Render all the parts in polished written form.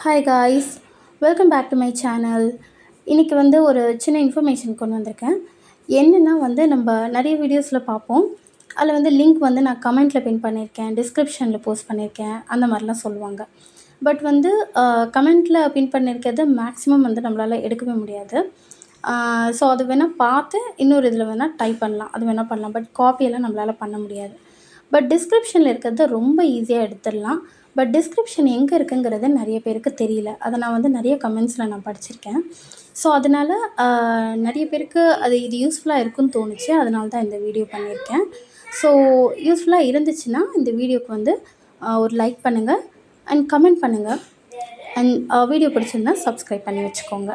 Hi guys, welcome back to my channel. இன்றைக்கி வந்து ஒரு சின்ன இன்ஃபர்மேஷன் கொண்டு வந்திருக்கேன். என்னென்னா வந்து நம்ம நிறைய வீடியோஸில் பார்ப்போம். அதில் வந்து லிங்க் வந்து நான் கமெண்ட்டில் பின் பண்ணியிருக்கேன், டிஸ்கிரிப்ஷனில் போஸ்ட் பண்ணியிருக்கேன், அந்த மாதிரிலாம் சொல்லுவாங்க. பட் வந்து கமெண்ட்டில் பின் பண்ணியிருக்கிறது மேக்ஸிமம் வந்து நம்மளால் எடுக்கவே முடியாது. ஸோ அது வேணால் பார்த்து இன்னொரு இதில் வேணால் டைப் பண்ணலாம், அது வேணால் பண்ணலாம். பட் காப்பியெல்லாம் நம்மளால் பண்ண முடியாது. பட் டிஸ்கிரிப்ஷனில் இருக்கிறத ரொம்ப ஈஸியாக எடுத்துடலாம். பட் டிஸ்கிரிப்ஷன் எங்கே இருக்குங்கிறது நிறைய பேருக்கு தெரியல. அதை நான் வந்து நிறைய கமெண்ட்ஸில் நான் படிச்சிருக்கேன். ஸோ அதனால் நிறைய பேருக்கு இது யூஸ்ஃபுல்லாக இருக்குன்னு தோணுச்சு. அதனால தான் இந்த வீடியோ பண்ணியிருக்கேன். ஸோ யூஸ்ஃபுல்லாக இருந்துச்சுன்னா இந்த வீடியோக்கு வந்து ஒரு லைக் பண்ணுங்கள் அண்ட் கமெண்ட் பண்ணுங்கள். அண்ட் வீடியோ பிடிச்சிருந்தா சப்ஸ்கிரைப் பண்ணி வச்சுக்கோங்க.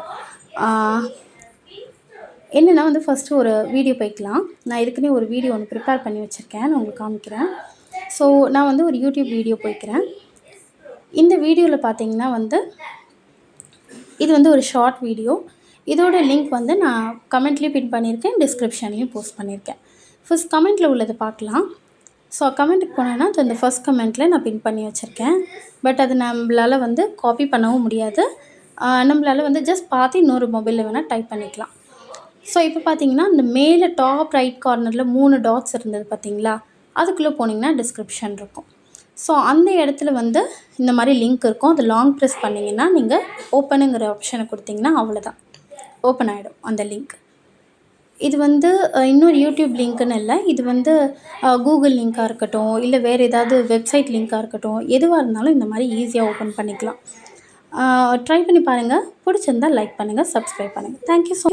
என்னென்னா வந்து ஃபஸ்ட்டு ஒரு வீடியோ போய்க்கலாம். நான் ஏற்கனவே ஒரு வீடியோ ஒன்று ப்ரிப்பேர் பண்ணி வச்சுருக்கேன், நான் உங்களுக்கு காமிக்கிறேன். ஸோ நான் வந்து ஒரு யூடியூப் வீடியோ போய்க்கிறேன். இந்த வீடியோவில் பார்த்தீங்கன்னா வந்து இது வந்து ஒரு ஷார்ட் வீடியோ. இதோட லிங்க் வந்து நான் கமெண்ட்லேயும் பின் பண்ணியிருக்கேன், டிஸ்கிரிப்ஷன்லேயும் போஸ்ட் பண்ணியிருக்கேன். ஃபஸ்ட் கமெண்ட்டில் உள்ளதை பார்க்கலாம். ஸோ கமெண்ட்டுக்கு போனேன்னா அது அந்த ஃபஸ்ட் கமெண்ட்டில் நான் பின் பண்ணி வச்சுருக்கேன். பட் அது நம்மளால் வந்து காப்பி பண்ணவும் முடியாது. நம்மளால் வந்து ஜஸ்ட் பார்த்து இன்னொரு மொபைலில் வேணால் டைப் பண்ணிக்கலாம். ஸோ இப்போ பார்த்தீங்கன்னா இந்த மேலே டாப் ரைட் கார்னரில் 3 டாட்ஸ் இருந்தது பார்த்தீங்களா, அதுக்குள்ளே போனீங்கன்னா டிஸ்கிரிப்ஷன் இருக்கும். ஸோ அந்த இடத்துல வந்து இந்த மாதிரி லிங்க் இருக்கும். அது லாங் ப்ரெஸ் பண்ணிங்கன்னா நீங்கள் ஓப்பனுங்கிற ஆப்ஷனை கொடுத்தீங்கன்னா அவ்வளோதான், ஓப்பன் ஆகிடும் அந்த லிங்க். இது வந்து இன்னொரு யூடியூப் லிங்க்குன்னு இல்லை, இது வந்து கூகுள் லிங்க்காக இருக்கட்டும், இல்லை வேறு ஏதாவது வெப்சைட் லிங்க்காக இருக்கட்டும், எதுவாக இருந்தாலும் இந்த மாதிரி ஈஸியாக ஓப்பன் பண்ணிக்கலாம். ட்ரை பண்ணி பாருங்கள். பிடிச்சிருந்தால் லைக் பண்ணுங்கள், சப்ஸ்கிரைப் பண்ணுங்கள். Thank you so